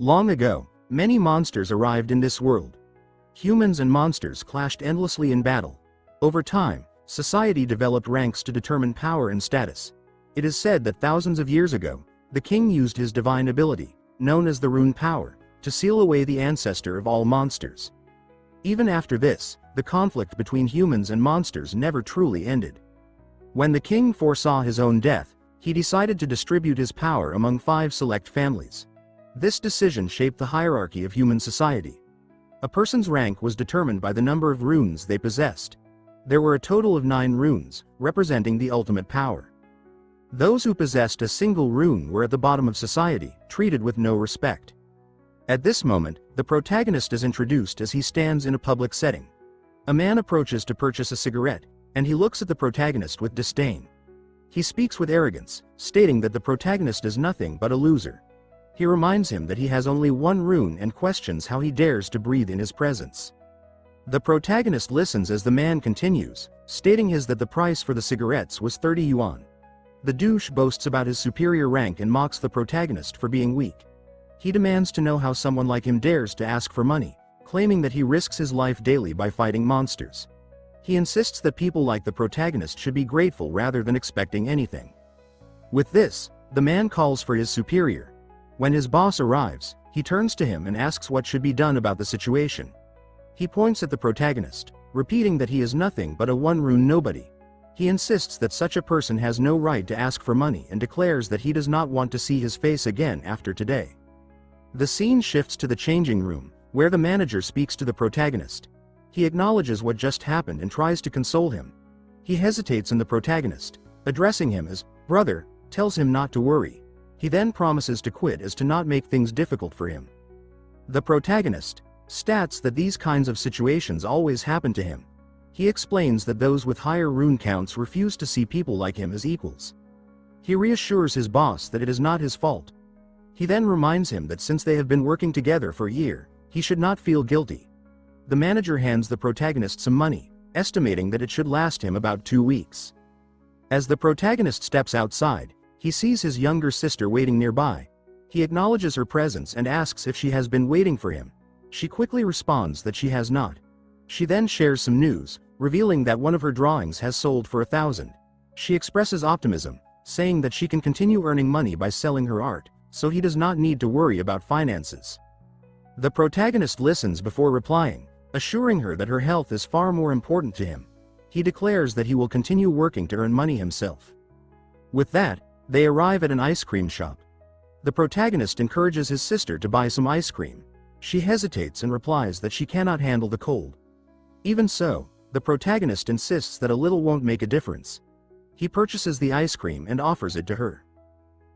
Long ago, many monsters arrived in this world. Humans and monsters clashed endlessly in battle. Over time, society developed ranks to determine power and status. It is said that thousands of years ago, the king used his divine ability, known as the rune power, to seal away the ancestor of all monsters. Even after this, the conflict between humans and monsters never truly ended. When the king foresaw his own death, he decided to distribute his power among 5 select families. This decision shaped the hierarchy of human society. A person's rank was determined by the number of runes they possessed. There were a total of 9 runes, representing the ultimate power. Those who possessed a single rune were at the bottom of society, treated with no respect. At this moment, the protagonist is introduced as he stands in a public setting. A man approaches to purchase a cigarette, and he looks at the protagonist with disdain. He speaks with arrogance, stating that the protagonist is nothing but a loser. He reminds him that he has only 1 rune and questions how he dares to breathe in his presence. The protagonist listens as the man continues, stating that the price for the cigarettes was 30 yuan. The douche boasts about his superior rank and mocks the protagonist for being weak. He demands to know how someone like him dares to ask for money, claiming that he risks his life daily by fighting monsters. He insists that people like the protagonist should be grateful rather than expecting anything. With this, the man calls for his superior. When his boss arrives, he turns to him and asks what should be done about the situation. He points at the protagonist, repeating that he is nothing but a 1-rune nobody. He insists that such a person has no right to ask for money and declares that he does not want to see his face again after today. The scene shifts to the changing room, where the manager speaks to the protagonist. He acknowledges what just happened and tries to console him. He hesitates, and the protagonist, addressing him as brother, tells him not to worry. He then promises to quit as to not make things difficult for him. The protagonist states that these kinds of situations always happen to him. He explains that those with higher rune counts refuse to see people like him as equals. He reassures his boss that it is not his fault. He then reminds him that since they have been working together for a year, he should not feel guilty. The manager hands the protagonist some money, estimating that it should last him about 2 weeks. As the protagonist steps outside, he sees his younger sister waiting nearby. He acknowledges her presence and asks if she has been waiting for him. She quickly responds that she has not. She then shares some news, revealing that one of her drawings has sold for 1,000. She expresses optimism, saying that she can continue earning money by selling her art, so he does not need to worry about finances. The protagonist listens before replying, assuring her that her health is far more important to him. He declares that he will continue working to earn money himself. With that, they arrive at an ice cream shop. The protagonist encourages his sister to buy some ice cream. She hesitates and replies that she cannot handle the cold. Even so, the protagonist insists that a little won't make a difference. He purchases the ice cream and offers it to her.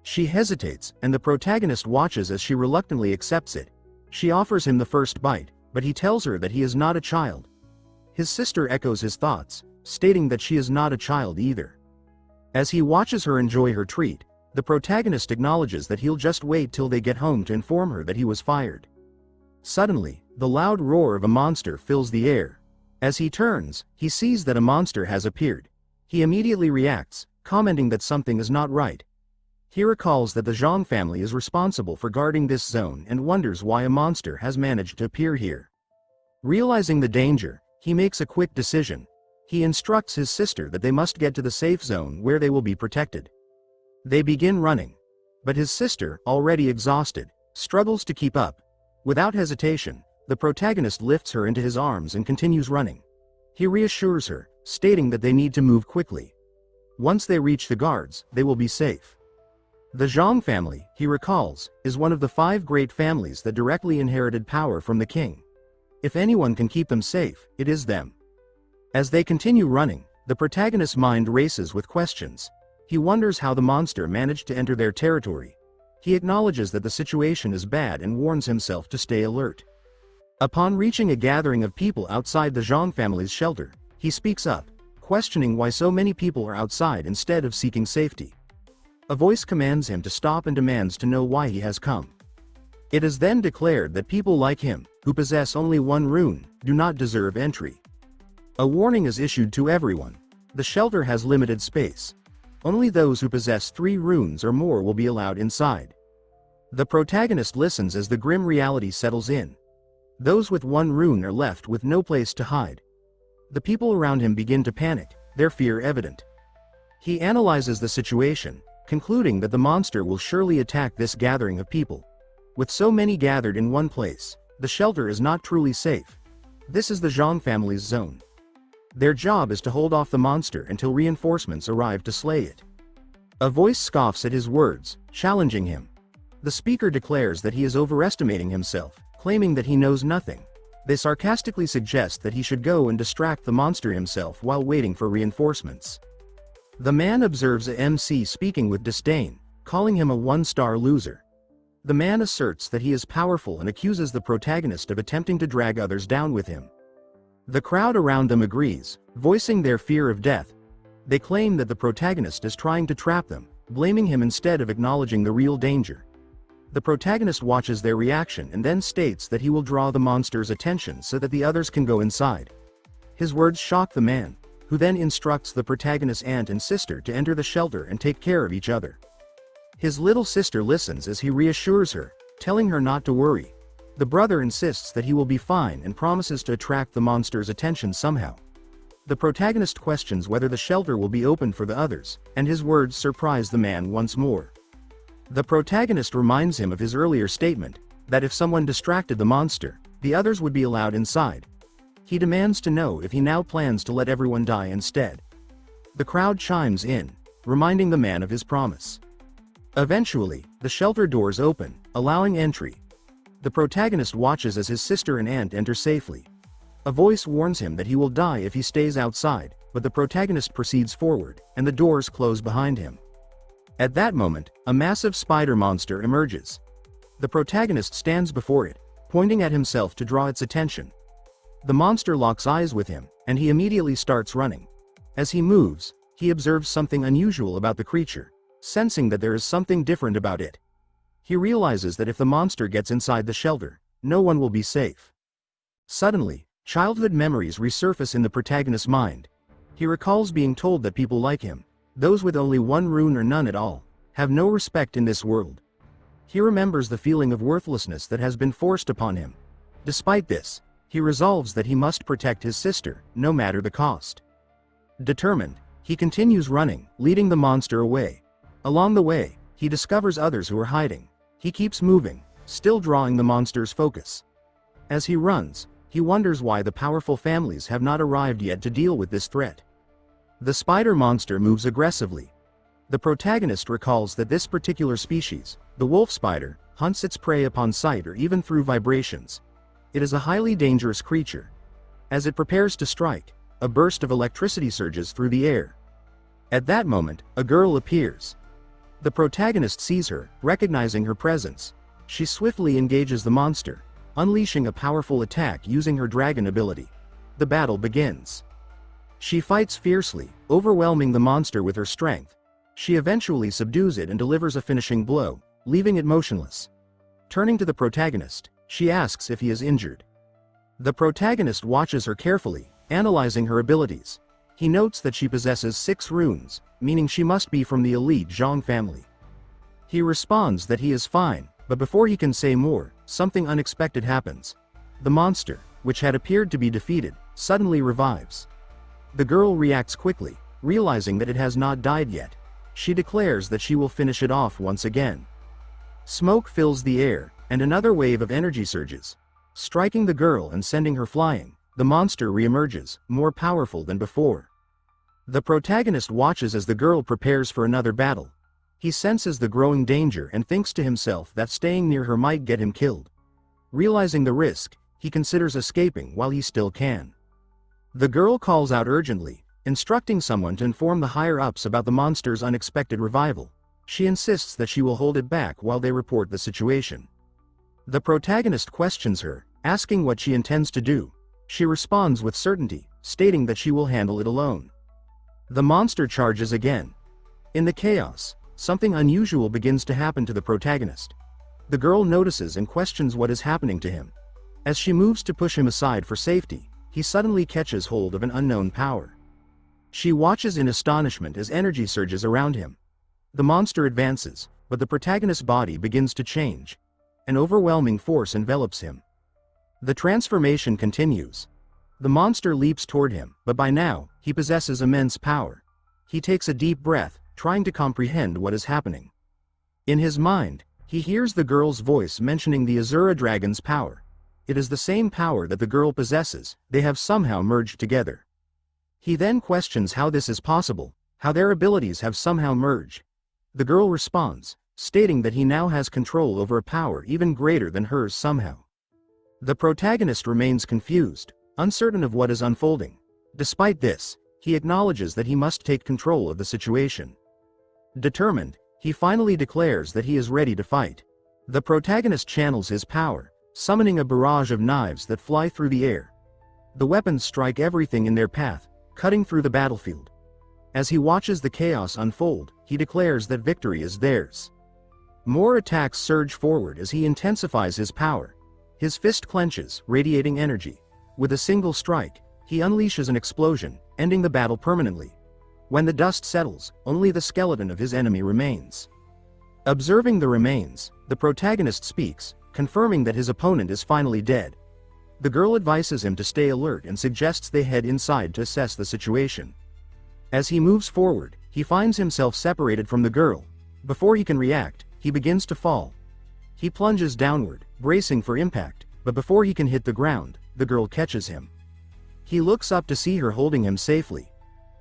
She hesitates, and the protagonist watches as she reluctantly accepts it. She offers him the first bite, but he tells her that he is not a child. His sister echoes his thoughts, stating that she is not a child either. As he watches her enjoy her treat, the protagonist acknowledges that he'll just wait till they get home to inform her that he was fired. Suddenly, the loud roar of a monster fills the air. As he turns, he sees that a monster has appeared. He immediately reacts, commenting that something is not right. He recalls that the Zhong family is responsible for guarding this zone and wonders why a monster has managed to appear here. Realizing the danger, he makes a quick decision. He instructs his sister that they must get to the safe zone where they will be protected. They begin running. But his sister, already exhausted, struggles to keep up. Without hesitation, the protagonist lifts her into his arms and continues running. He reassures her, stating that they need to move quickly. Once they reach the guards, they will be safe. The Zhong family, he recalls, is one of the 5 great families that directly inherited power from the king. If anyone can keep them safe, it is them. As they continue running, the protagonist's mind races with questions. He wonders how the monster managed to enter their territory. He acknowledges that the situation is bad and warns himself to stay alert. Upon reaching a gathering of people outside the Zhong family's shelter, he speaks up, questioning why so many people are outside instead of seeking safety. A voice commands him to stop and demands to know why he has come. It is then declared that people like him, who possess only 1 rune, do not deserve entry. A warning is issued to everyone. The shelter has limited space. Only those who possess 3 runes or more will be allowed inside. The protagonist listens as the grim reality settles in. Those with one rune are left with no place to hide. The people around him begin to panic, their fear evident. He analyzes the situation, concluding that the monster will surely attack this gathering of people. With so many gathered in one place, the shelter is not truly safe. This is the Zhong family's zone. Their job is to hold off the monster until reinforcements arrive to slay it. A voice scoffs at his words, challenging him. The speaker declares that he is overestimating himself, claiming that he knows nothing. They sarcastically suggest that he should go and distract the monster himself while waiting for reinforcements. The man observes a MC speaking with disdain, calling him a one-star loser. The man asserts that he is powerful and accuses the protagonist of attempting to drag others down with him. The crowd around them agrees, voicing their fear of death. They claim that the protagonist is trying to trap them, blaming him instead of acknowledging the real danger. The protagonist watches their reaction and then states that he will draw the monster's attention so that the others can go inside. His words shock the man, who then instructs the protagonist's aunt and sister to enter the shelter and take care of each other. His little sister listens as he reassures her, telling her not to worry. The brother insists that he will be fine and promises to attract the monster's attention somehow. The protagonist questions whether the shelter will be open for the others, and his words surprise the man once more. The protagonist reminds him of his earlier statement, that if someone distracted the monster, the others would be allowed inside. He demands to know if he now plans to let everyone die instead. The crowd chimes in, reminding the man of his promise. Eventually, the shelter doors open, allowing entry. The protagonist watches as his sister and aunt enter safely. A voice warns him that he will die if he stays outside, but the protagonist proceeds forward, and the doors close behind him. At that moment, a massive spider monster emerges. The protagonist stands before it, pointing at himself to draw its attention. The monster locks eyes with him, and he immediately starts running. As he moves, he observes something unusual about the creature, sensing that there is something different about it. He realizes that if the monster gets inside the shelter, no one will be safe. Suddenly, childhood memories resurface in the protagonist's mind. He recalls being told that people like him, those with only one rune or none at all, have no respect in this world. He remembers the feeling of worthlessness that has been forced upon him. Despite this, he resolves that he must protect his sister, no matter the cost. Determined, he continues running, leading the monster away. Along the way, he discovers others who are hiding. He keeps moving, still drawing the monster's focus. As he runs, he wonders why the powerful families have not arrived yet to deal with this threat. The spider monster moves aggressively. The protagonist recalls that this particular species, the wolf spider, hunts its prey upon sight or even through vibrations. It is a highly dangerous creature. As it prepares to strike, a burst of electricity surges through the air. At that moment, a girl appears. The protagonist sees her, recognizing her presence. She swiftly engages the monster, unleashing a powerful attack using her dragon ability. The battle begins. She fights fiercely, overwhelming the monster with her strength. She eventually subdues it and delivers a finishing blow, leaving it motionless. Turning to the protagonist, she asks if he is injured. The protagonist watches her carefully, analyzing her abilities. He notes that she possesses 6 runes, meaning she must be from the elite Zhong family. He responds that he is fine, but before he can say more, something unexpected happens. The monster, which had appeared to be defeated, suddenly revives. The girl reacts quickly, realizing that it has not died yet. She declares that she will finish it off once again. Smoke fills the air, and another wave of energy surges. Striking the girl and sending her flying, the monster reemerges, more powerful than before. The protagonist watches as the girl prepares for another battle. He senses the growing danger and thinks to himself that staying near her might get him killed. Realizing the risk, he considers escaping while he still can. The girl calls out urgently, instructing someone to inform the higher-ups about the monster's unexpected revival. She insists that she will hold it back while they report the situation. The protagonist questions her, asking what she intends to do. She responds with certainty, stating that she will handle it alone. The monster charges again. In the chaos, something unusual begins to happen to the protagonist. The girl notices and questions what is happening to him. As she moves to push him aside for safety, he suddenly catches hold of an unknown power. She watches in astonishment as energy surges around him. The monster advances, but the protagonist's body begins to change. An overwhelming force envelops him. The transformation continues. The monster leaps toward him, but by now, he possesses immense power. He takes a deep breath, trying to comprehend what is happening. In his mind, he hears the girl's voice mentioning the Azura dragon's power. It is the same power that the girl possesses, they have somehow merged together. He then questions how this is possible, how their abilities have somehow merged. The girl responds, stating that he now has control over a power even greater than hers somehow. The protagonist remains confused, uncertain of what is unfolding. Despite this, he acknowledges that he must take control of the situation. Determined, he finally declares that he is ready to fight. The protagonist channels his power, summoning a barrage of knives that fly through the air. The weapons strike everything in their path, cutting through the battlefield. As he watches the chaos unfold, he declares that victory is theirs. More attacks surge forward as he intensifies his power. His fist clenches, radiating energy. With a single strike, he unleashes an explosion, ending the battle permanently. When the dust settles, only the skeleton of his enemy remains. Observing the remains, the protagonist speaks, confirming that his opponent is finally dead. The girl advises him to stay alert and suggests they head inside to assess the situation. As he moves forward, he finds himself separated from the girl. Before he can react, he begins to fall. He plunges downward, bracing for impact, but before he can hit the ground, the girl catches him. He looks up to see her holding him safely.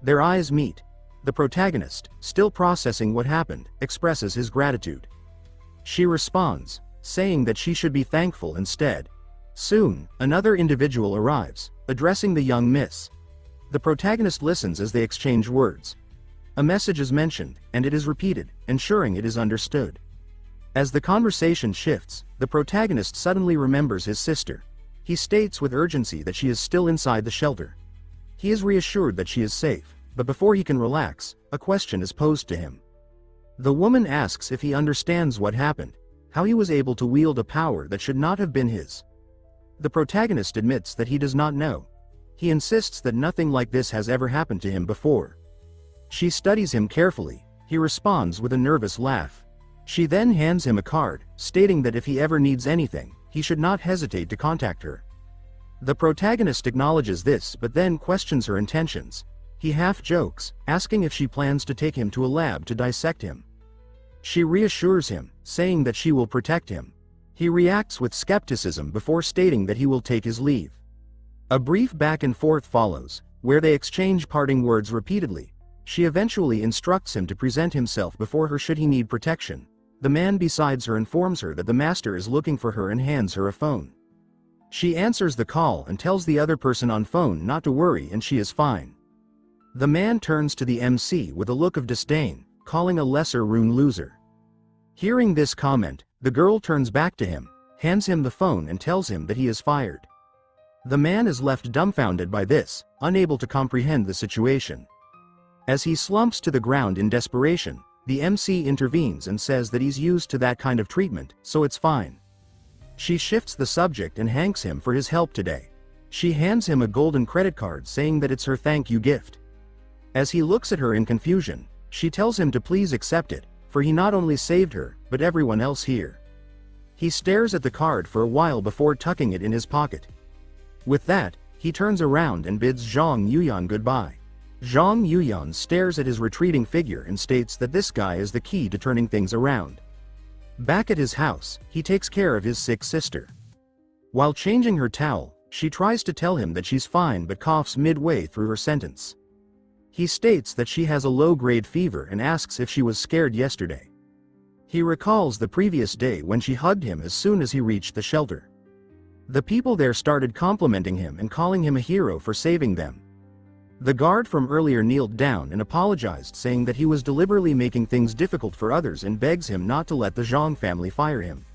Their eyes meet. The protagonist, still processing what happened, expresses his gratitude. She responds, saying that she should be thankful instead. Soon, another individual arrives, addressing the young miss. The protagonist listens as they exchange words. A message is mentioned, and it is repeated, ensuring it is understood. As the conversation shifts, the protagonist suddenly remembers his sister. He states with urgency that she is still inside the shelter. He is reassured that she is safe, but before he can relax, a question is posed to him. The woman asks if he understands what happened, how he was able to wield a power that should not have been his. The protagonist admits that he does not know. He insists that nothing like this has ever happened to him before. She studies him carefully. He responds with a nervous laugh. She then hands him a card, stating that if he ever needs anything, he should not hesitate to contact her. The protagonist acknowledges this but then questions her intentions. He half jokes, asking if she plans to take him to a lab to dissect him. She reassures him, saying that she will protect him. He reacts with skepticism before stating that he will take his leave. A brief back and forth follows, where they exchange parting words repeatedly. She eventually instructs him to present himself before her should he need protection. The man besides her informs her that the master is looking for her and hands her a phone. She answers the call and tells the other person on phone not to worry and she is fine. The man turns to the MC with a look of disdain, calling a lesser rune loser. Hearing this comment, the girl turns back to him, hands him the phone and tells him that he is fired. The man is left dumbfounded by this, unable to comprehend the situation. As he slumps to the ground in desperation, the MC intervenes and says that he's used to that kind of treatment, so it's fine. She shifts the subject and thanks him for his help today. She hands him a golden credit card saying that it's her thank you gift. As he looks at her in confusion, she tells him to please accept it, for he not only saved her, but everyone else here. He stares at the card for a while before tucking it in his pocket. With that, he turns around and bids Zhang Yuyan goodbye. Zhang Yuyan stares at his retreating figure and states that this guy is the key to turning things around. Back at his house, he takes care of his sick sister. While changing her towel, she tries to tell him that she's fine but coughs midway through her sentence. He states that she has a low-grade fever and asks if she was scared yesterday. He recalls the previous day when she hugged him as soon as he reached the shelter. The people there started complimenting him and calling him a hero for saving them. The guard from earlier kneeled down and apologized, saying that he was deliberately making things difficult for others and begs him not to let the Zhong family fire him.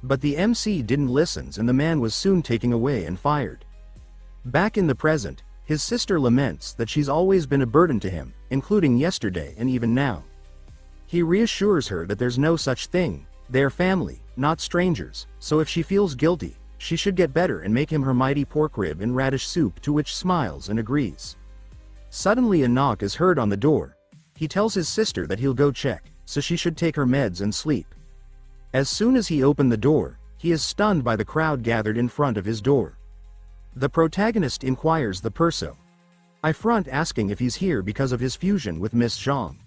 But the MC didn't listen and the man was soon taken away and fired. Back in the present, his sister laments that she's always been a burden to him, including yesterday and even now. He reassures her that there's no such thing, they're family, not strangers, so if she feels guilty, she should get better and make him her mighty pork rib and radish soup, to which smiles and agrees. Suddenly a knock is heard on the door. He tells his sister that he'll go check. so she should take her meds and sleep. As soon as he opened the door, he is stunned by the crowd gathered in front of his door. The protagonist inquires the perso. I front asking if he's here because of his fusion with Miss Zhong.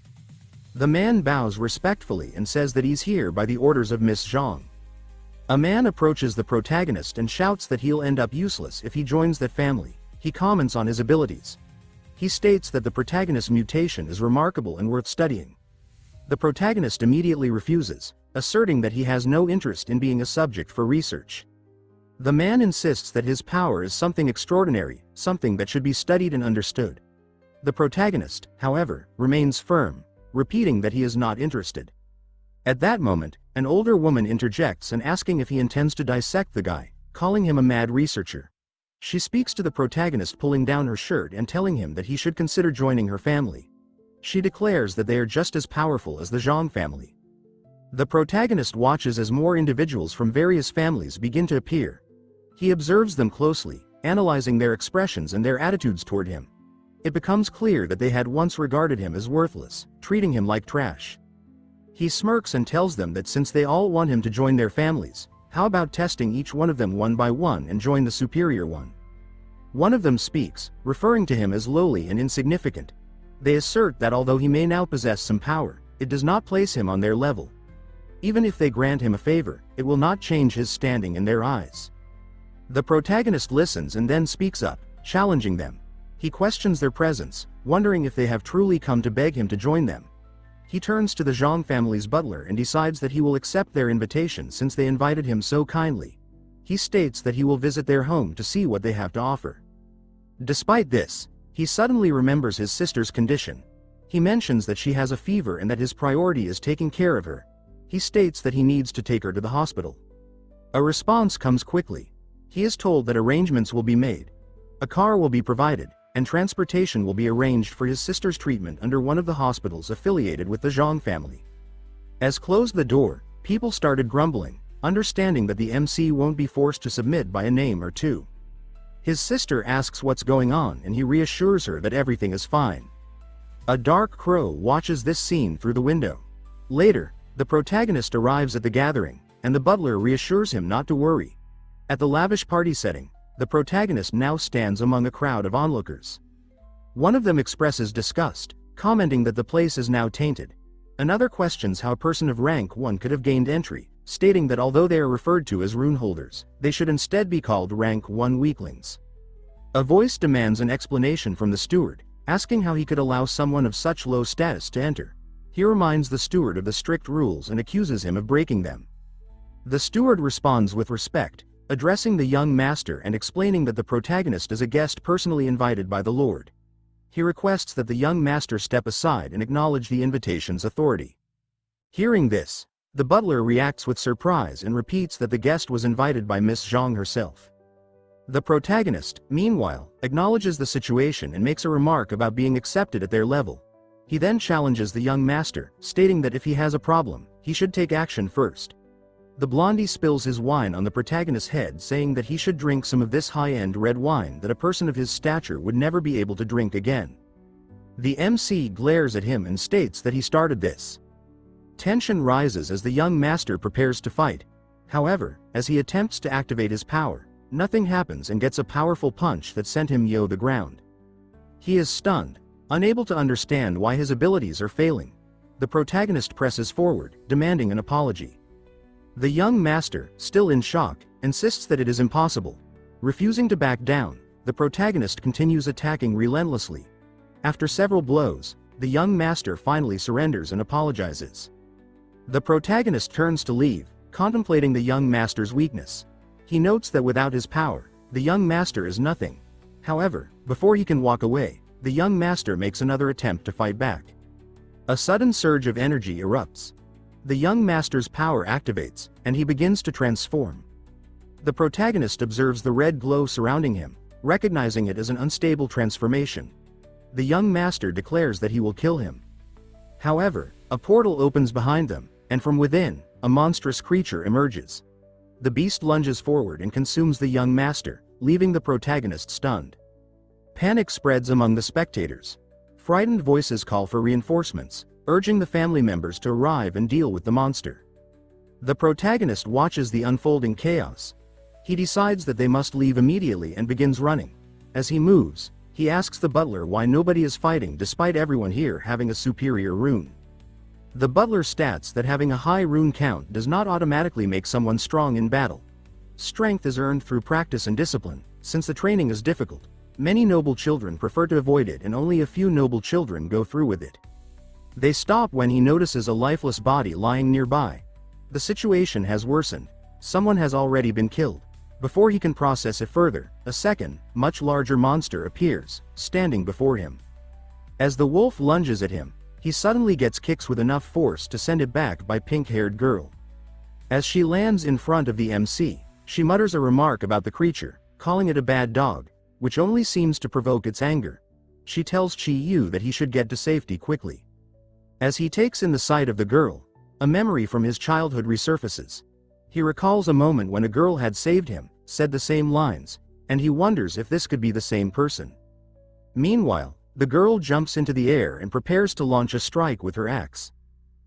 The man bows respectfully and says that he's here by the orders of Miss Zhong. A man approaches the protagonist and shouts that he'll end up useless if he joins that family. He comments on his abilities. He states that the protagonist's mutation is remarkable and worth studying. The protagonist immediately refuses, asserting that he has no interest in being a subject for research. The man insists that his power is something extraordinary, something that should be studied and understood. The protagonist, however, remains firm, repeating that he is not interested. At that moment, an older woman interjects and asking if he intends to dissect the guy, calling him a mad researcher. She speaks to the protagonist pulling down her shirt and telling him that he should consider joining her family. She declares that they are just as powerful as the Zhong family. The protagonist watches as more individuals from various families begin to appear. He observes them closely, analyzing their expressions and their attitudes toward him. It becomes clear that they had once regarded him as worthless, treating him like trash. He smirks and tells them that since they all want him to join their families, how about testing each one of them one by one and join the superior one? One of them speaks, referring to him as lowly and insignificant. They assert that although he may now possess some power, it does not place him on their level. Even if they grant him a favor, it will not change his standing in their eyes. The protagonist listens and then speaks up, challenging them. He questions their presence, wondering if they have truly come to beg him to join them. He turns to the Zhong family's butler and decides that he will accept their invitation since they invited him so kindly. He states that he will visit their home to see what they have to offer. Despite this, he suddenly remembers his sister's condition. He mentions that she has a fever and that his priority is taking care of her. He states that he needs to take her to the hospital. A response comes quickly. He is told that arrangements will be made. A car will be provided, and transportation will be arranged for his sister's treatment under one of the hospitals affiliated with the Zhong family. As closed the door, people started grumbling, understanding that the MC won't be forced to submit by a name or two. His sister asks what's going on and he reassures her that everything is fine. A dark crow watches this scene through the window. Later, the protagonist arrives at the gathering, and the butler reassures him not to worry. At the lavish party setting, the protagonist now stands among a crowd of onlookers. One of them expresses disgust, commenting that the place is now tainted. Another questions how a person of rank 1 could have gained entry, stating that although they are referred to as rune holders, they should instead be called rank 1 weaklings. A voice demands an explanation from the steward, asking how he could allow someone of such low status to enter. He reminds the steward of the strict rules and accuses him of breaking them. The steward responds with respect, addressing the young master and explaining that the protagonist is a guest personally invited by the Lord. He requests that the young master step aside and acknowledge the invitation's authority. Hearing this, the butler reacts with surprise and repeats that the guest was invited by Miss Zhong herself. The protagonist, meanwhile, acknowledges the situation and makes a remark about being accepted at their level. He then challenges the young master, stating that if he has a problem, he should take action first. The blondie spills his wine on the protagonist's head, saying that he should drink some of this high-end red wine that a person of his stature would never be able to drink again. The MC glares at him and states that he started this. Tension rises as the young master prepares to fight. However, as he attempts to activate his power, nothing happens and gets a powerful punch that sent him to the ground. He is stunned, unable to understand why his abilities are failing. The protagonist presses forward, demanding an apology. The young master, still in shock, insists that it is impossible. Refusing to back down, the protagonist continues attacking relentlessly. After several blows, the young master finally surrenders and apologizes. The protagonist turns to leave, contemplating the young master's weakness. He notes that without his power, the young master is nothing. However, before he can walk away, the young master makes another attempt to fight back. A sudden surge of energy erupts. The young master's power activates, and he begins to transform. The protagonist observes the red glow surrounding him, recognizing it as an unstable transformation. The young master declares that he will kill him. However, a portal opens behind them, and from within, a monstrous creature emerges. The beast lunges forward and consumes the young master, leaving the protagonist stunned. Panic spreads among the spectators. Frightened voices call for reinforcements, urging the family members to arrive and deal with the monster. The protagonist watches the unfolding chaos. He decides that they must leave immediately and begins running. As he moves, he asks the butler why nobody is fighting despite everyone here having a superior rune. The butler states that having a high rune count does not automatically make someone strong in battle. Strength is earned through practice and discipline. Since the training is difficult, many noble children prefer to avoid it and only a few noble children go through with it. They stop when he notices a lifeless body lying nearby. The situation has worsened. Someone has already been killed. Before he can process it further, a second, much larger monster appears, standing before him. As the wolf lunges at him, he suddenly gets kicks with enough force to send it back by pink-haired girl. As she lands in front of the MC, she mutters a remark about the creature, calling it a bad dog, which only seems to provoke its anger. She tells Chi Yu that he should get to safety quickly. As he takes in the sight of the girl, a memory from his childhood resurfaces. He recalls a moment when a girl had saved him, said the same lines, and he wonders if this could be the same person. Meanwhile, the girl jumps into the air and prepares to launch a strike with her axe.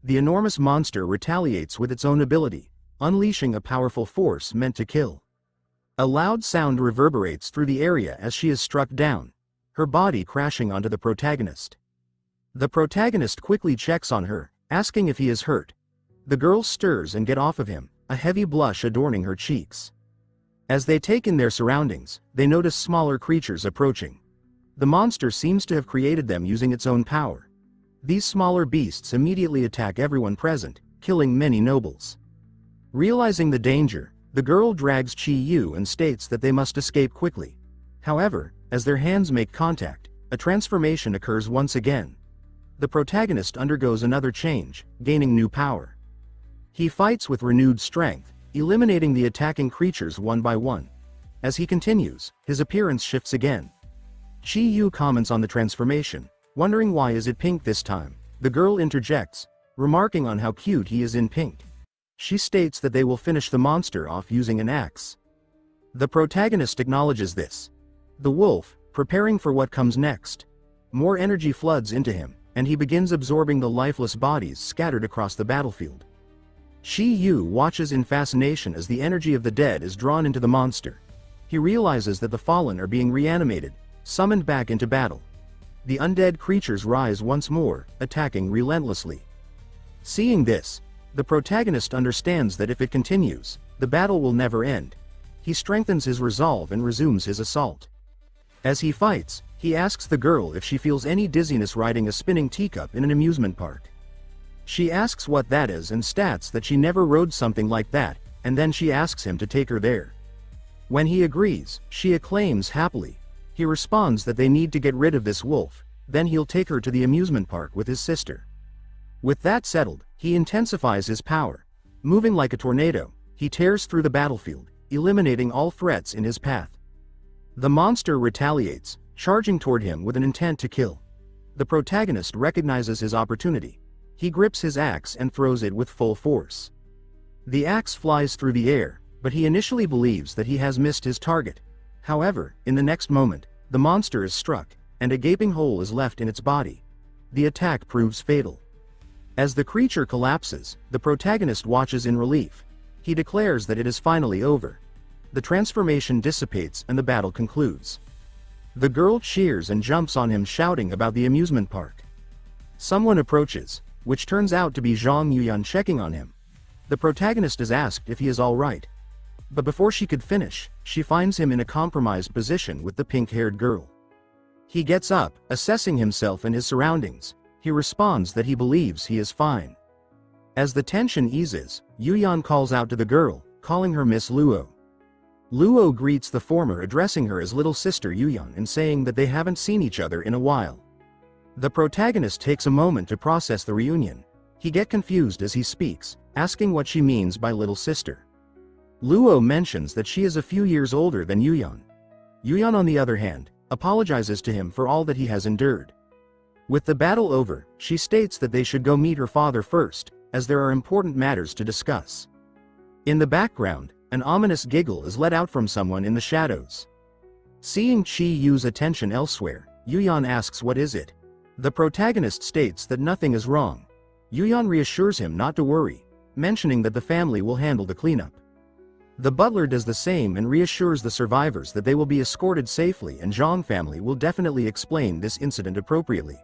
The enormous monster retaliates with its own ability, unleashing a powerful force meant to kill. A loud sound reverberates through the area as she is struck down, her body crashing onto the protagonist. The protagonist quickly checks on her, asking if he is hurt. The girl stirs and gets off of him, a heavy blush adorning her cheeks. As they take in their surroundings, they notice smaller creatures approaching. The monster seems to have created them using its own power. These smaller beasts immediately attack everyone present, killing many nobles. Realizing the danger, the girl drags Chi Yu and states that they must escape quickly. However, as their hands make contact, a transformation occurs once again. The protagonist undergoes another change, gaining new power. He fights with renewed strength, eliminating the attacking creatures one by one. As he continues, his appearance shifts again. Chi Yu comments on the transformation, wondering why is it pink this time. The girl interjects, remarking on how cute he is in pink. She states that they will finish the monster off using an axe. The protagonist acknowledges this. The wolf, preparing for what comes next. More energy floods into him, and he begins absorbing the lifeless bodies scattered across the battlefield. Chi Yu watches in fascination as the energy of the dead is drawn into the monster. He realizes that the fallen are being reanimated, summoned back into battle. The undead creatures rise once more, attacking relentlessly. Seeing this, the protagonist understands that if it continues, the battle will never end. He strengthens his resolve and resumes his assault. As he fights, he asks the girl if she feels any dizziness riding a spinning teacup in an amusement park. She asks what that is and states that she never rode something like that, and then she asks him to take her there. When he agrees, she acclaims happily. He responds that they need to get rid of this wolf, then he'll take her to the amusement park with his sister. With that settled, he intensifies his power. Moving like a tornado, he tears through the battlefield, eliminating all threats in his path. The monster retaliates, charging toward him with an intent to kill. The protagonist recognizes his opportunity. He grips his axe and throws it with full force. The axe flies through the air, but he initially believes that he has missed his target. However, in the next moment, the monster is struck, and a gaping hole is left in its body. The attack proves fatal. As the creature collapses, the protagonist watches in relief. He declares that it is finally over. The transformation dissipates and the battle concludes. The girl cheers and jumps on him, shouting about the amusement park. Someone approaches, which turns out to be Zhang Yuyan checking on him. The protagonist is asked if he is all right. But before she could finish, she finds him in a compromised position with the pink-haired girl. He gets up, assessing himself and his surroundings. He responds that he believes he is fine. As the tension eases, Yuyan calls out to the girl, calling her Miss Luo. Luo greets the former, addressing her as little sister Yuyan and saying that they haven't seen each other in a while. The protagonist takes a moment to process the reunion. He gets confused as he speaks, asking what she means by little sister. Luo mentions that she is a few years older than Yuyan. Yuyan, on the other hand, apologizes to him for all that he has endured. With the battle over, she states that they should go meet her father first, as there are important matters to discuss. In the background, an ominous giggle is let out from someone in the shadows. Seeing Chi Yu's attention elsewhere, Yuyan asks what is it. The protagonist states that nothing is wrong, Yuyan reassures him not to worry, mentioning that the family will handle the cleanup. The butler does the same and reassures the survivors that they will be escorted safely, and Zhong family will definitely explain this incident appropriately.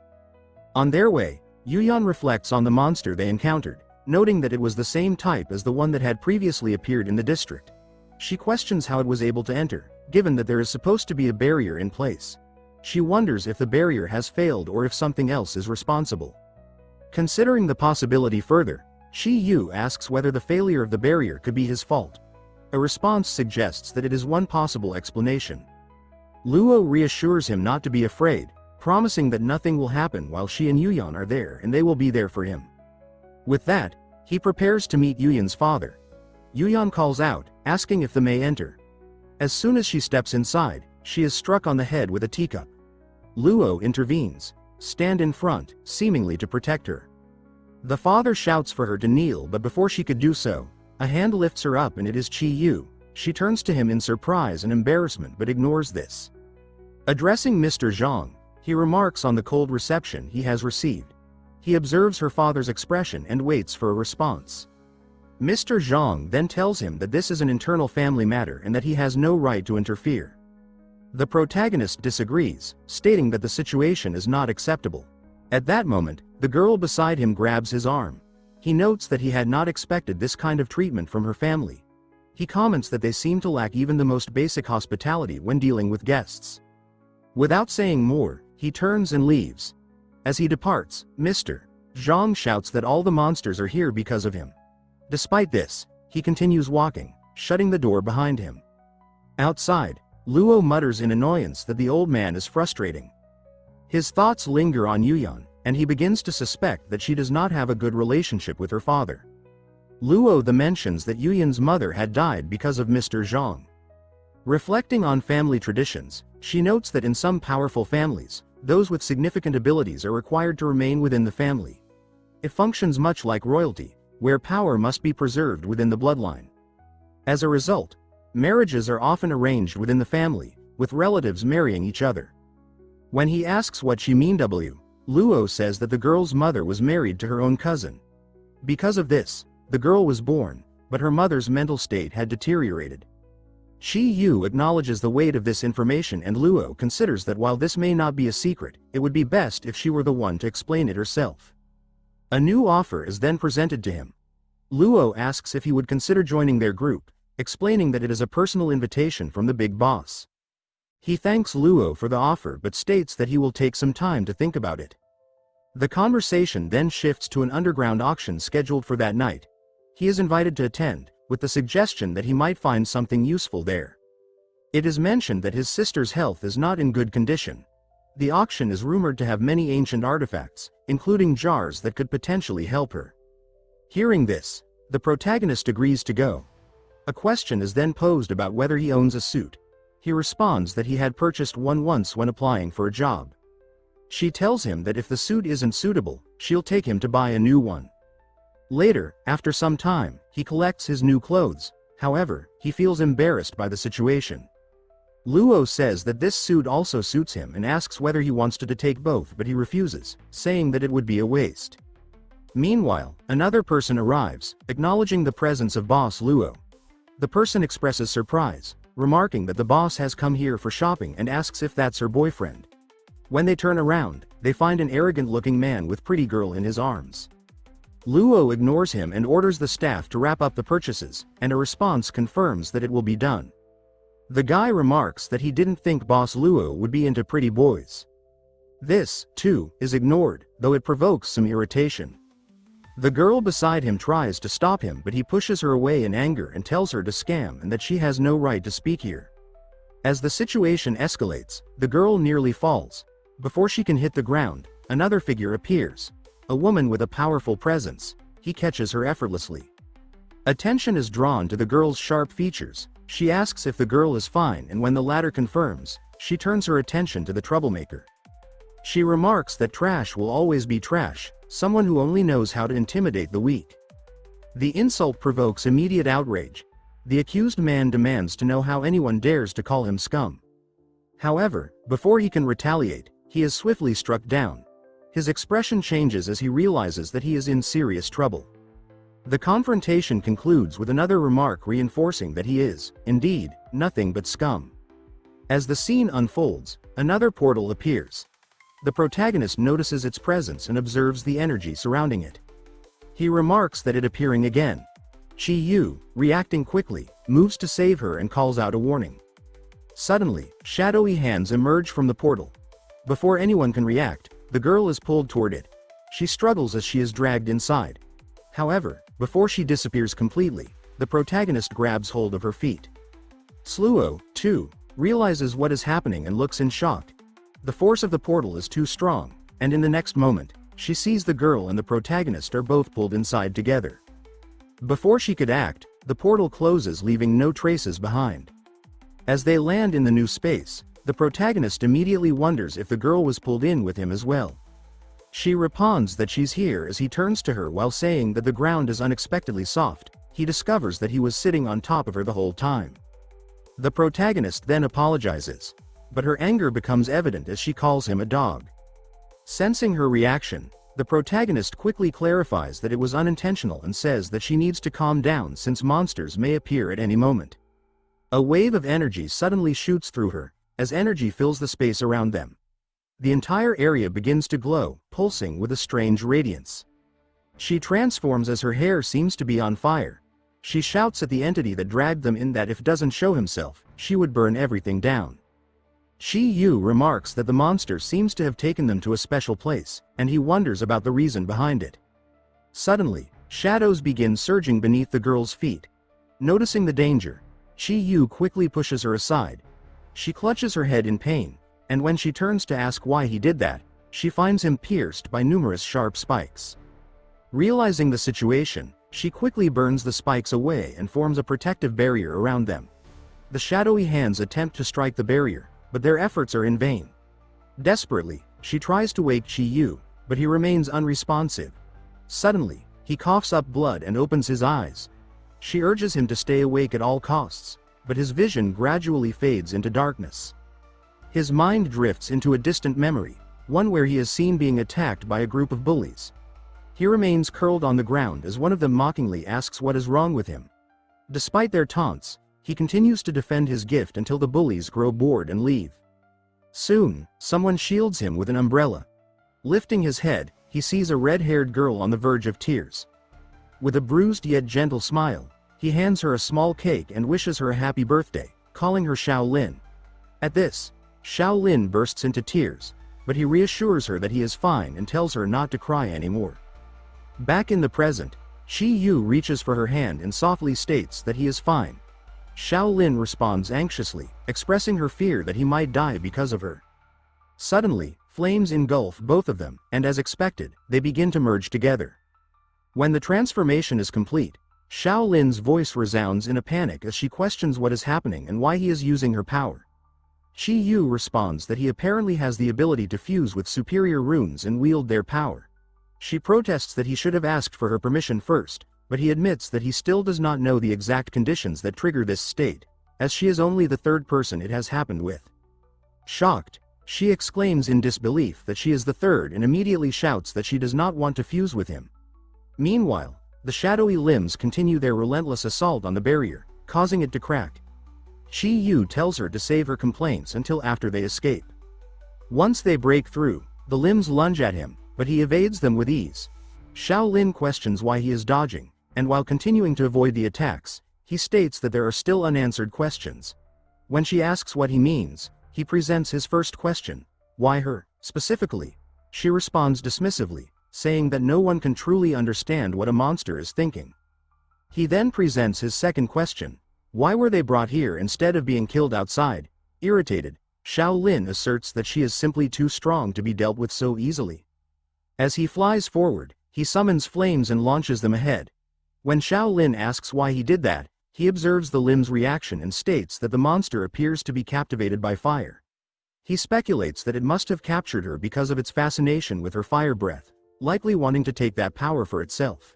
On their way, Yuyan reflects on the monster they encountered, noting that it was the same type as the one that had previously appeared in the district. She questions how it was able to enter, given that there is supposed to be a barrier in place. She wonders if the barrier has failed or if something else is responsible. Considering the possibility further, Shi Yu asks whether the failure of the barrier could be his fault. A response suggests that it is one possible explanation. Luo reassures him not to be afraid, promising that nothing will happen while she and Yuyan are there and they will be there for him. With that, he prepares to meet Yuyan's father. Yuyan calls out, asking if they may enter. As soon as she steps inside, she is struck on the head with a teacup. Luo intervenes, stand in front, seemingly to protect her. The father shouts for her to kneel, but before she could do so, a hand lifts her up and it is Chi Yu. She turns to him in surprise and embarrassment but ignores this. Addressing Mr. Zhong, he remarks on the cold reception he has received. He observes her father's expression and waits for a response. Mr. Zhong then tells him that this is an internal family matter and that he has no right to interfere. The protagonist disagrees, stating that the situation is not acceptable. At that moment, the girl beside him grabs his arm. He notes that he had not expected this kind of treatment from her family. He comments that they seem to lack even the most basic hospitality when dealing with guests. Without saying more, he turns and leaves. As he departs, Mr. Zhong shouts that all the monsters are here because of him. Despite this, he continues walking, shutting the door behind him. Outside, Luo mutters in annoyance that the old man is frustrating. His thoughts linger on Yuyan, and he begins to suspect that she does not have a good relationship with her father. Luo then mentions that Yuyan's mother had died because of Mr. Zhong. Reflecting on family traditions, she notes that in some powerful families, those with significant abilities are required to remain within the family. It functions much like royalty, where power must be preserved within the bloodline. As a result, marriages are often arranged within the family, with relatives marrying each other. When he asks what she means, Luo says that the girl's mother was married to her own cousin. Because of this, the girl was born, but her mother's mental state had deteriorated. Shi Yu acknowledges the weight of this information, and Luo considers that while this may not be a secret, it would be best if she were the one to explain it herself. A new offer is then presented to him. Luo asks if he would consider joining their group, explaining that it is a personal invitation from the big boss. He thanks Luo for the offer but states that he will take some time to think about it. The conversation then shifts to an underground auction scheduled for that night. He is invited to attend, with the suggestion that he might find something useful there. It is mentioned that his sister's health is not in good condition. The auction is rumored to have many ancient artifacts, including jars that could potentially help her. Hearing this, the protagonist agrees to go. A question is then posed about whether he owns a suit. He responds that he had purchased one once when applying for a job. She tells him that if the suit isn't suitable, she'll take him to buy a new one. Later, after some time, he collects his new clothes. However, he feels embarrassed by the situation. Luo says that this suit also suits him and asks whether he wants to take both, but he refuses, saying that it would be a waste. Meanwhile, another person arrives, acknowledging the presence of boss Luo. The person expresses surprise, remarking that the boss has come here for shopping and asks if that's her boyfriend. When they turn around, they find an arrogant-looking man with pretty girl in his arms. Luo ignores him and orders the staff to wrap up the purchases, and a response confirms that it will be done. The guy remarks that he didn't think boss Luo would be into pretty boys. This, too, is ignored, though it provokes some irritation. The girl beside him tries to stop him, but he pushes her away in anger and tells her to scam and that she has no right to speak here. As the situation escalates, the girl nearly falls. Before she can hit the ground, another figure appears. A woman with a powerful presence. He catches her effortlessly. Attention is drawn to the girl's sharp features. She asks if the girl is fine, and when the latter confirms, she turns her attention to the troublemaker. She remarks that trash will always be trash, someone who only knows how to intimidate the weak. The insult provokes immediate outrage. The accused man demands to know how anyone dares to call him scum. However, before he can retaliate, he is swiftly struck down. His expression changes as he realizes that he is in serious trouble. The confrontation concludes with another remark reinforcing that he is, indeed, nothing but scum. As the scene unfolds, another portal appears. The protagonist notices its presence and observes the energy surrounding it. He remarks that it appearing again. Chi-Yu, reacting quickly, moves to save her and calls out a warning. Suddenly, shadowy hands emerge from the portal. Before anyone can react, the girl is pulled toward it. She struggles as she is dragged inside. However, before she disappears completely, the protagonist grabs hold of her feet. Sluo, too, realizes what is happening and looks in shock. The force of the portal is too strong, and in the next moment, she sees the girl and the protagonist are both pulled inside together. Before she could act, the portal closes, leaving no traces behind. As they land in the new space, the protagonist immediately wonders if the girl was pulled in with him as well. She responds that she's here as he turns to her while saying that the ground is unexpectedly soft. He discovers that he was sitting on top of her the whole time. The protagonist then apologizes, but her anger becomes evident as she calls him a dog. Sensing her reaction, the protagonist quickly clarifies that it was unintentional and says that she needs to calm down since monsters may appear at any moment. A wave of energy suddenly shoots through her, as energy fills the space around them. The entire area begins to glow, pulsing with a strange radiance. She transforms as her hair seems to be on fire. She shouts at the entity that dragged them in that if doesn't show himself, she would burn everything down. Chi-Yu remarks that the monster seems to have taken them to a special place, and he wonders about the reason behind it. Suddenly, shadows begin surging beneath the girl's feet. Noticing the danger, Chi-Yu quickly pushes her aside. She clutches her head in pain, and when she turns to ask why he did that, she finds him pierced by numerous sharp spikes. Realizing the situation, she quickly burns the spikes away and forms a protective barrier around them. The shadowy hands attempt to strike the barrier, but their efforts are in vain. Desperately, she tries to wake Chi-Yu, but he remains unresponsive. Suddenly, he coughs up blood and opens his eyes. She urges him to stay awake at all costs, but his vision gradually fades into darkness. His mind drifts into a distant memory, one where he is seen being attacked by a group of bullies. He remains curled on the ground as one of them mockingly asks what is wrong with him. Despite their taunts, he continues to defend his gift until the bullies grow bored and leave. Soon, someone shields him with an umbrella. Lifting his head, he sees a red-haired girl on the verge of tears. With a bruised yet gentle smile, he hands her a small cake and wishes her a happy birthday, calling her Shaolin. At this, Shaolin bursts into tears, but he reassures her that he is fine and tells her not to cry anymore. Back in the present, Chi-Yu reaches for her hand and softly states that he is fine. Shaolin responds anxiously, expressing her fear that he might die because of her. Suddenly, flames engulf both of them, and as expected, they begin to merge together. When the transformation is complete, Shaolin's voice resounds in a panic as she questions what is happening and why he is using her power. Chi-Yu responds that he apparently has the ability to fuse with superior runes and wield their power. She protests that he should have asked for her permission first, but he admits that he still does not know the exact conditions that trigger this state, as she is only the third person it has happened with. Shocked, she exclaims in disbelief that she is the third and immediately shouts that she does not want to fuse with him. Meanwhile, the shadowy limbs continue their relentless assault on the barrier, causing it to crack. Chi-Yu tells her to save her complaints until after they escape. Once they break through, the limbs lunge at him, but he evades them with ease. Shaolin questions why he is dodging, and while continuing to avoid the attacks, he states that there are still unanswered questions. When she asks what he means, he presents his first question: why her, specifically? She responds dismissively, saying that no one can truly understand what a monster is thinking. He then presents his second question: why were they brought here instead of being killed outside? Irritated, Shaolin asserts that she is simply too strong to be dealt with so easily. As he flies forward, he summons flames and launches them ahead. When Shaolin asks why he did that, he observes the limb's reaction and states that the monster appears to be captivated by fire. He speculates that it must have captured her because of its fascination with her fire breath, likely wanting to take that power for itself.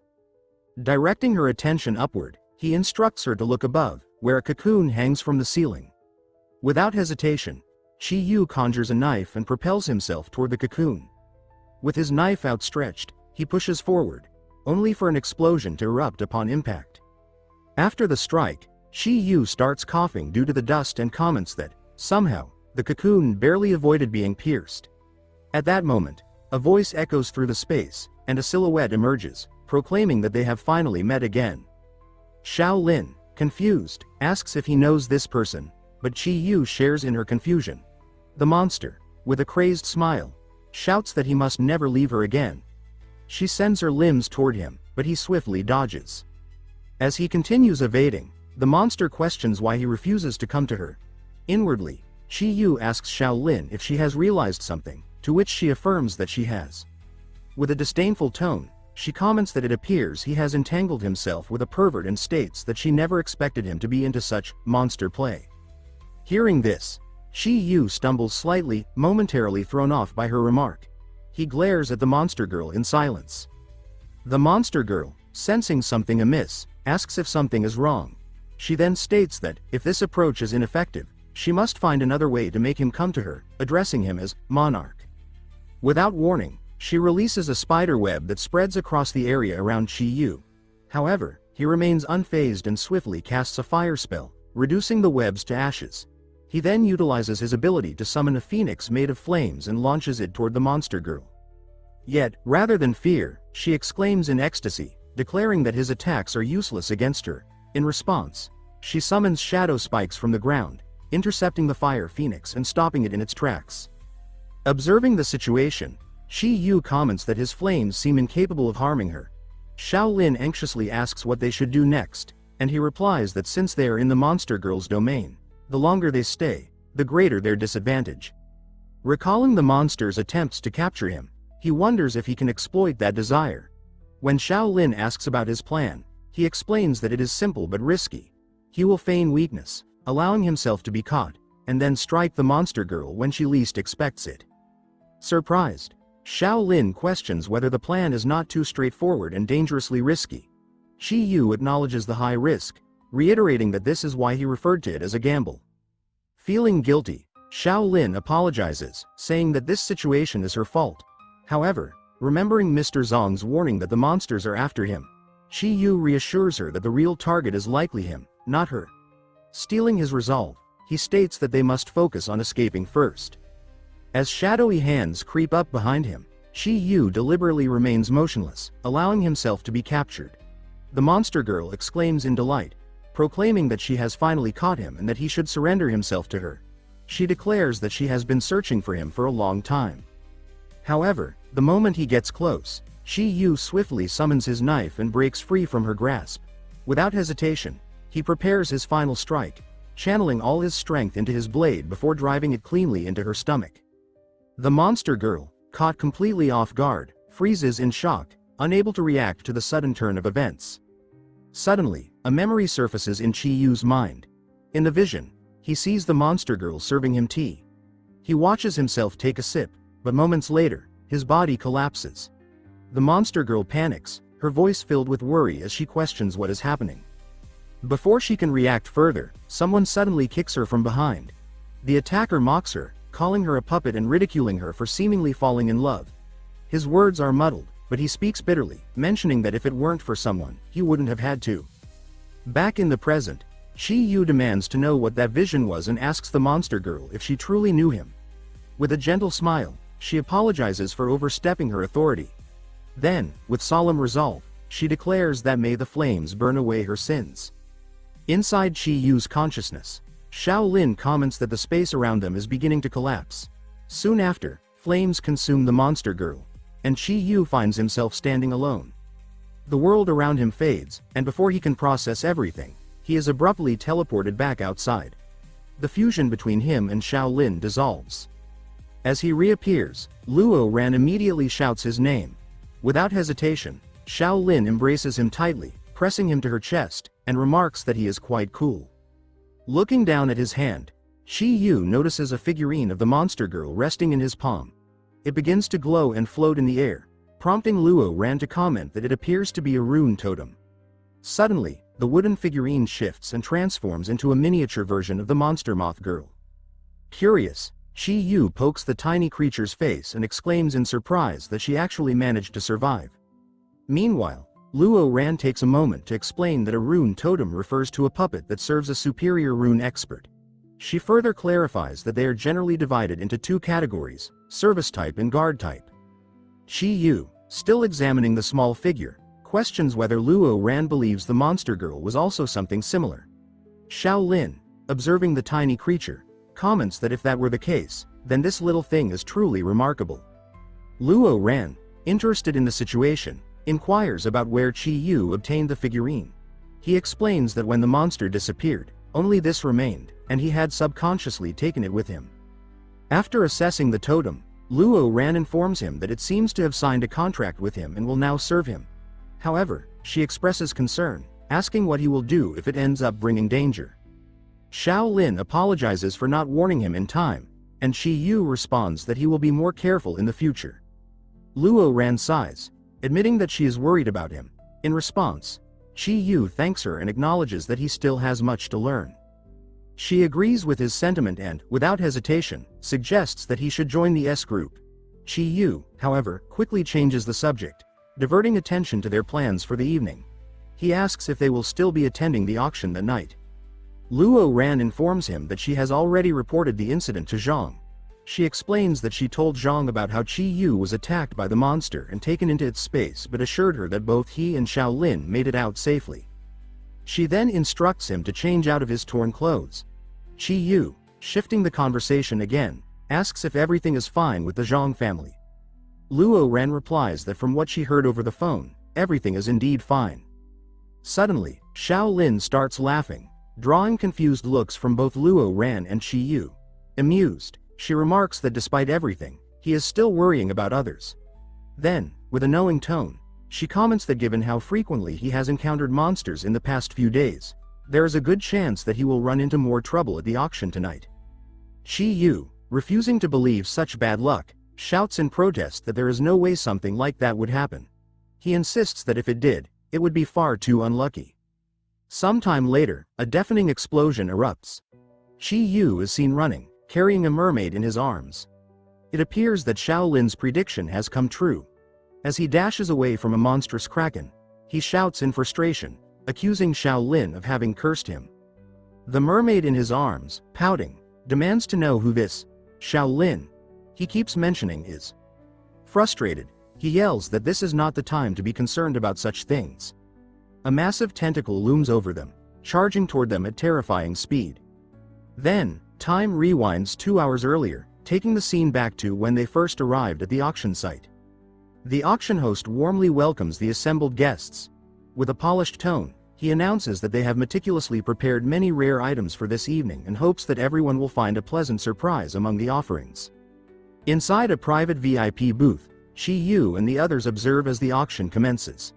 Directing her attention upward, he instructs her to look above, where a cocoon hangs from the ceiling. Without hesitation, Chi-Yu conjures a knife and propels himself toward the cocoon. With his knife outstretched, he pushes forward, only for an explosion to erupt upon impact. After the strike, Shi Yu starts coughing due to the dust and comments that, somehow, the cocoon barely avoided being pierced. At that moment, a voice echoes through the space, and a silhouette emerges, proclaiming that they have finally met again. Xiao Lin, confused, asks if he knows this person, but Chi Yu shares in her confusion. The monster, with a crazed smile, shouts that he must never leave her again. She sends her limbs toward him, but he swiftly dodges. As he continues evading, the monster questions why he refuses to come to her. Inwardly, Chi Yu asks Xiao Lin if she has realized something, to which she affirms that she has. With a disdainful tone, she comments that it appears he has entangled himself with a pervert and states that she never expected him to be into such monster play. Hearing this, Shi Yu stumbles slightly, momentarily thrown off by her remark. He glares at the monster girl in silence. The monster girl, sensing something amiss, asks if something is wrong. She then states that, if this approach is ineffective, she must find another way to make him come to her, addressing him as monarch. Without warning, she releases a spider web that spreads across the area around Shi Yu. However, he remains unfazed and swiftly casts a fire spell, reducing the webs to ashes. He then utilizes his ability to summon a phoenix made of flames and launches it toward the monster girl. Yet, rather than fear, she exclaims in ecstasy, declaring that his attacks are useless against her. In response, she summons shadow spikes from the ground, intercepting the fire phoenix and stopping it in its tracks. Observing the situation, Shi Yu comments that his flames seem incapable of harming her. Xiao Lin anxiously asks what they should do next, and he replies that since they are in the monster girl's domain, the longer they stay, the greater their disadvantage. Recalling the monster's attempts to capture him, he wonders if he can exploit that desire. When Xiao Lin asks about his plan, he explains that it is simple but risky. He will feign weakness, allowing himself to be caught, and then strike the monster girl when she least expects it. Surprised, Xiao Lin questions whether the plan is not too straightforward and dangerously risky. Shi Yu acknowledges the high risk, reiterating that this is why he referred to it as a gamble. Feeling guilty, Xiao Lin apologizes, saying that this situation is her fault. However, remembering Mr. Zhong's warning that the monsters are after him, Shi Yu reassures her that the real target is likely him, not her. Stealing his resolve, he states that they must focus on escaping first. As shadowy hands creep up behind him, Shi Yu deliberately remains motionless, allowing himself to be captured. The monster girl exclaims in delight, proclaiming that she has finally caught him and that he should surrender himself to her. She declares that she has been searching for him for a long time. However, the moment he gets close, Shi Yu swiftly summons his knife and breaks free from her grasp. Without hesitation, he prepares his final strike, channeling all his strength into his blade before driving it cleanly into her stomach. The monster girl, caught completely off guard, freezes in shock, unable to react to the sudden turn of events. Suddenly, a memory surfaces in Chi Yu's mind. In the vision, he sees the monster girl serving him tea. He watches himself take a sip, but moments later, his body collapses. The monster girl panics, her voice filled with worry as she questions what is happening. Before she can react further, someone suddenly kicks her from behind. The attacker mocks her, calling her a puppet and ridiculing her for seemingly falling in love. His words are muddled, but he speaks bitterly, mentioning that if it weren't for someone, he wouldn't have had to. Back in the present, Shi Yu demands to know what that vision was and asks the monster girl if she truly knew him. With a gentle smile, she apologizes for overstepping her authority. Then, with solemn resolve, she declares that may the flames burn away her sins. Inside Shi Yu's consciousness, Xiao Lin comments that the space around them is beginning to collapse. Soon after, flames consume the monster girl, and Shi Yu finds himself standing alone. The world around him fades, and before he can process everything, he is abruptly teleported back outside. The fusion between him and Xiao Lin dissolves. As he reappears, Luo Ran immediately shouts his name. Without hesitation, Xiao Lin embraces him tightly, pressing him to her chest, and remarks that he is quite cool. Looking down at his hand, Shi Yu notices a figurine of the monster girl resting in his palm. It begins to glow and float in the air, prompting Luo Ran to comment that it appears to be a rune totem. Suddenly, the wooden figurine shifts and transforms into a miniature version of the monster moth girl. Curious, Chi Yu pokes the tiny creature's face and exclaims in surprise that she actually managed to survive. Meanwhile, Luo Ran takes a moment to explain that a rune totem refers to a puppet that serves a superior rune expert. She further clarifies that they are generally divided into two categories, service type and guard type. Chi Yu, still examining the small figure, questions whether Luo Ran believes the monster girl was also something similar. Xiao Lin, observing the tiny creature, comments that if that were the case, then this little thing is truly remarkable. Luo Ran, interested in the situation, inquires about where Chi Yu obtained the figurine. He explains that when the monster disappeared, only this remained, and he had subconsciously taken it with him. After assessing the totem, Luo Ran informs him that it seems to have signed a contract with him and will now serve him. However, she expresses concern, asking what he will do if it ends up bringing danger. Xiao Lin apologizes for not warning him in time, and Chi Yu responds that he will be more careful in the future. Luo Ran sighs, admitting that she is worried about him. In response, Chi Yu thanks her and acknowledges that he still has much to learn. She agrees with his sentiment and, without hesitation, suggests that he should join the S group. Chi Yu, however, quickly changes the subject, diverting attention to their plans for the evening. He asks if they will still be attending the auction that night. Luo Ran informs him that she has already reported the incident to Zhong. She explains that she told Zhong about how Chi Yu was attacked by the monster and taken into its space, but assured her that both he and Xiao Lin made it out safely. She then instructs him to change out of his torn clothes. Chi Yu, shifting the conversation again, asks if everything is fine with the Zhong family. Luo Ran replies that from what she heard over the phone, everything is indeed fine. Suddenly, Xiao Lin starts laughing, drawing confused looks from both Luo Ran and Chi Yu. Amused, she remarks that despite everything, he is still worrying about others. Then, with a knowing tone, she comments that given how frequently he has encountered monsters in the past few days, there is a good chance that he will run into more trouble at the auction tonight. Chi Yu, refusing to believe such bad luck, shouts in protest that there is no way something like that would happen. He insists that if it did, it would be far too unlucky. Sometime later, a deafening explosion erupts. Chi Yu is seen running, carrying a mermaid in his arms. It appears that Xiao Lin's prediction has come true. As he dashes away from a monstrous kraken, he shouts in frustration, accusing Xiao Lin of having cursed him. The mermaid in his arms, pouting, demands to know who this Xiao Lin he keeps mentioning is. Frustrated, he yells that this is not the time to be concerned about such things. A massive tentacle looms over them, charging toward them at terrifying speed. Then, time rewinds 2 hours earlier, taking the scene back to when they first arrived at the auction site. The auction host warmly welcomes the assembled guests. With a polished tone, he announces that they have meticulously prepared many rare items for this evening and hopes that everyone will find a pleasant surprise among the offerings. Inside a private VIP booth, Chi Yu and the others observe as the auction commences.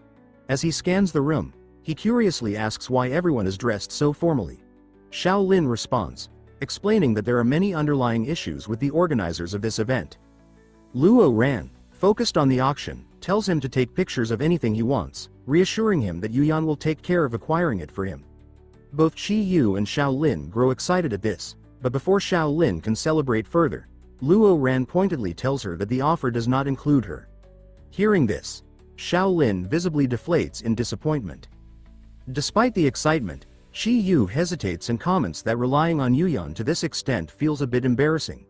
As he scans the room, he curiously asks why everyone is dressed so formally. Xiao Lin responds, explaining that there are many underlying issues with the organizers of this event. Luo Ran, focused on the auction, tells him to take pictures of anything he wants, reassuring him that Yuyan will take care of acquiring it for him. Both Chi Yu and Xiao Lin grow excited at this, but before Xiao Lin can celebrate further, Luo Ran pointedly tells her that the offer does not include her. Hearing this, Xiao Lin visibly deflates in disappointment. Despite the excitement, Chi Yu hesitates and comments that relying on Yuyan to this extent feels a bit embarrassing.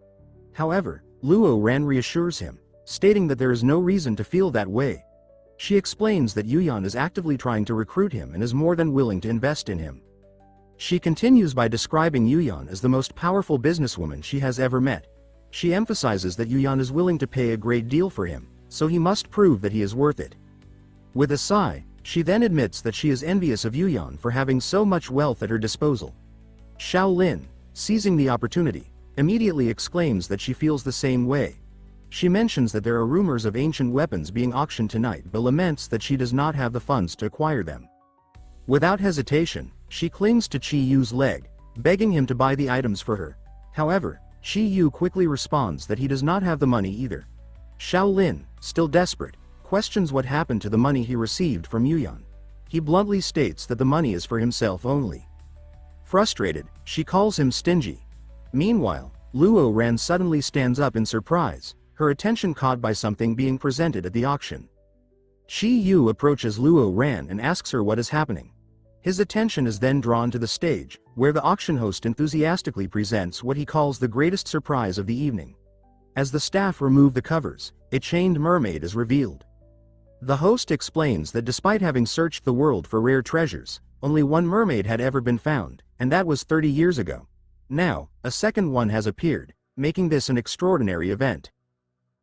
However, Luo Ran reassures him, stating that there is no reason to feel that way. She explains that Yuyan is actively trying to recruit him and is more than willing to invest in him. She continues by describing Yuyan as the most powerful businesswoman she has ever met. She emphasizes that Yuyan is willing to pay a great deal for him, so he must prove that he is worth it. With a sigh, she then admits that she is envious of Yuyan for having so much wealth at her disposal. Xiao Lin, seizing the opportunity, immediately exclaims that she feels the same way. She mentions that there are rumors of ancient weapons being auctioned tonight but laments that she does not have the funds to acquire them. Without hesitation, she clings to Chi Yu's leg, begging him to buy the items for her. However, Chi Yu quickly responds that he does not have the money either. Xiao Lin, still desperate, questions what happened to the money he received from Yuyan. He bluntly states that the money is for himself only. Frustrated, she calls him stingy. Meanwhile, Luo Ran suddenly stands up in surprise, her attention caught by something being presented at the auction. Shi Yu approaches Luo Ran and asks her what is happening. His attention is then drawn to the stage, where the auction host enthusiastically presents what he calls the greatest surprise of the evening. As the staff remove the covers, a chained mermaid is revealed. The host explains that despite having searched the world for rare treasures, only one mermaid had ever been found, and that was 30 years ago. Now, a second one has appeared, making this an extraordinary event.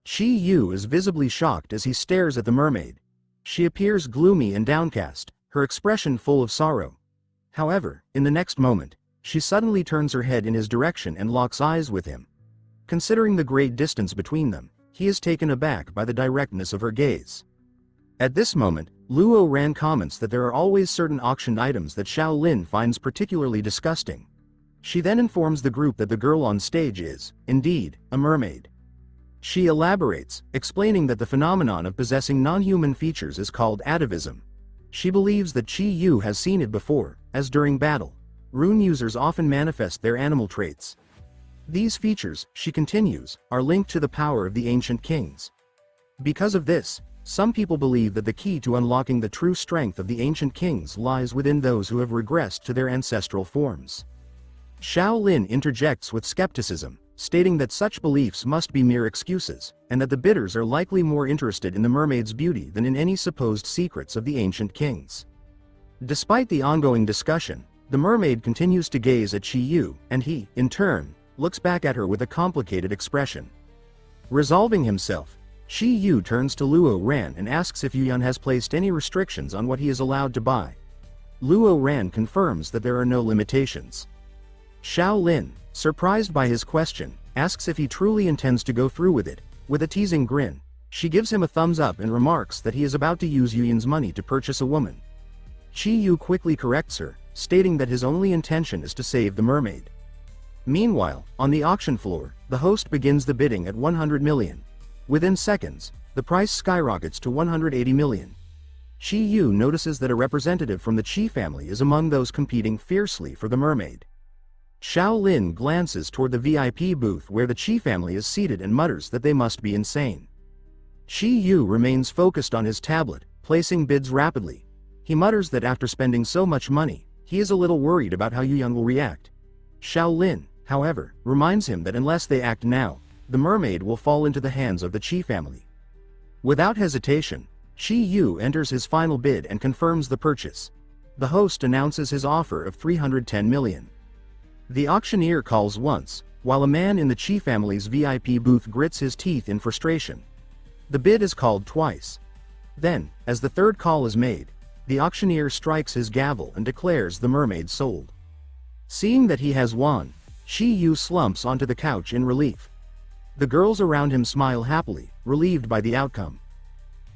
Shi Yu is visibly shocked as he stares at the mermaid. She appears gloomy and downcast, her expression full of sorrow. However, in the next moment, she suddenly turns her head in his direction and locks eyes with him. Considering the great distance between them, he is taken aback by the directness of her gaze. At this moment, Luo Ran comments that there are always certain auctioned items that Xiao Lin finds particularly disgusting. She then informs the group that the girl on stage is, indeed, a mermaid. She elaborates, explaining that the phenomenon of possessing non-human features is called atavism. She believes that Qi Yu has seen it before, as during battle, rune users often manifest their animal traits. These features, she continues, are linked to the power of the ancient kings. Because of this, some people believe that the key to unlocking the true strength of the ancient kings lies within those who have regressed to their ancestral forms. Xiao Lin interjects with skepticism, stating that such beliefs must be mere excuses, and that the bidders are likely more interested in the mermaid's beauty than in any supposed secrets of the ancient kings. Despite the ongoing discussion, the mermaid continues to gaze at Qi Yu, and he, in turn, looks back at her with a complicated expression. Resolving himself, Qi Yu turns to Luo Ran and asks if Yuyan has placed any restrictions on what he is allowed to buy. Luo Ran confirms that there are no limitations. Xiao Lin, surprised by his question, asks if he truly intends to go through with it. With a teasing grin, she gives him a thumbs up and remarks that he is about to use Yuyan's money to purchase a woman. Qi Yu quickly corrects her, stating that his only intention is to save the mermaid. Meanwhile, on the auction floor, the host begins the bidding at 100 million. Within seconds, the price skyrockets to 180 million. Qi Yu notices that a representative from the Qi family is among those competing fiercely for the mermaid. Xiao Lin glances toward the VIP booth where the Qi family is seated and mutters that they must be insane. Qi Yu remains focused on his tablet, placing bids rapidly. He mutters that after spending so much money, he is a little worried about how Yuyan will react. Xiao Lin, however, reminds him that unless they act now, the mermaid will fall into the hands of the Qi family. Without hesitation, Qi Yu enters his final bid and confirms the purchase. The host announces his offer of 310 million. The auctioneer calls once, while a man in the Qi family's VIP booth grits his teeth in frustration. The bid is called twice. Then, as the third call is made, the auctioneer strikes his gavel and declares the mermaid sold. Seeing that he has won, Qi Yu slumps onto the couch in relief. The girls around him smile happily, relieved by the outcome.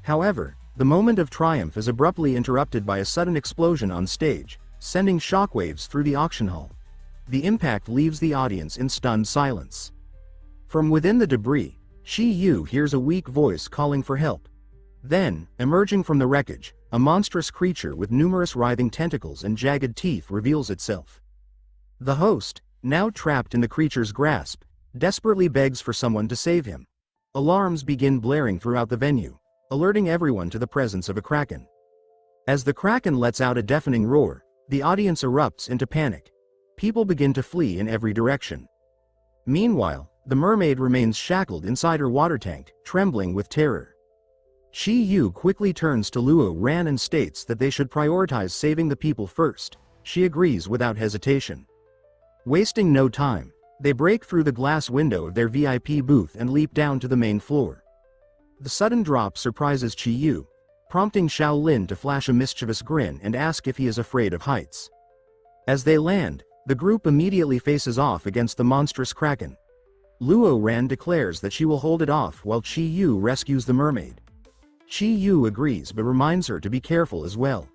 However, the moment of triumph is abruptly interrupted by a sudden explosion on stage, sending shockwaves through the auction hall. The impact leaves the audience in stunned silence. From within the debris, Qi Yu hears a weak voice calling for help. Then, emerging from the wreckage, a monstrous creature with numerous writhing tentacles and jagged teeth reveals itself. The host, now trapped in the creature's grasp, desperately begs for someone to save him. Alarms begin blaring throughout the venue, alerting everyone to the presence of a kraken. As the kraken lets out a deafening roar, the audience erupts into panic. People begin to flee in every direction. Meanwhile, the mermaid remains shackled inside her water tank, trembling with terror. Qi Yu quickly turns to Luo Ran and states that they should prioritize saving the people first. She agrees without hesitation. Wasting no time, they break through the glass window of their VIP booth and leap down to the main floor. The sudden drop surprises Qi Yu, prompting Xiao Lin to flash a mischievous grin and ask if he is afraid of heights. As they land, the group immediately faces off against the monstrous kraken. Luo Ran declares that she will hold it off while Qi Yu rescues the mermaid. Qi Yu agrees but reminds her to be careful as well.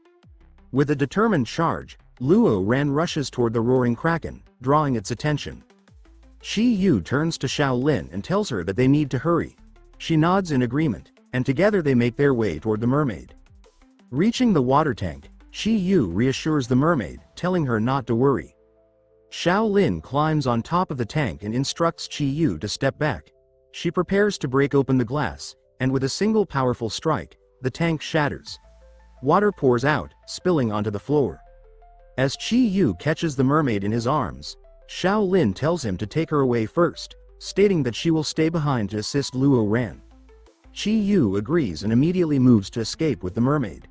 With a determined charge, Luo Ran rushes toward the roaring kraken, drawing its attention. Qi Yu turns to Xiao Lin and tells her that they need to hurry. She nods in agreement, and together they make their way toward the mermaid. Reaching the water tank, Qi Yu reassures the mermaid, telling her not to worry. Xiao Lin climbs on top of the tank and instructs Qi Yu to step back. She prepares to break open the glass, and with a single powerful strike, the tank shatters. Water pours out, spilling onto the floor. As Qi Yu catches the mermaid in his arms, Xiao Lin tells him to take her away first, stating that she will stay behind to assist Luo Ran. Qi Yu agrees and immediately moves to escape with the mermaid.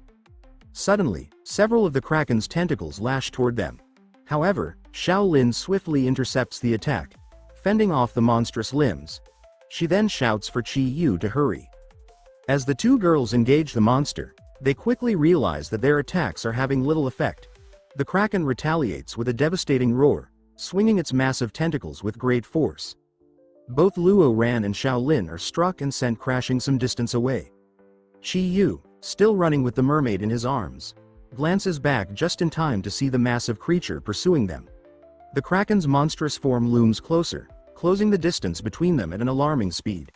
Suddenly, several of the kraken's tentacles lash toward them. However, Xiao Lin swiftly intercepts the attack, fending off the monstrous limbs. She then shouts for Qi Yu to hurry. As the two girls engage the monster, they quickly realize that their attacks are having little effect. The kraken retaliates with a devastating roar, swinging its massive tentacles with great force. Both Luo Ran and Xiao Lin are struck and sent crashing some distance away. Qi Yu, still running with the mermaid in his arms, glances back just in time to see the massive creature pursuing them. The kraken's monstrous form looms closer, closing the distance between them at an alarming speed.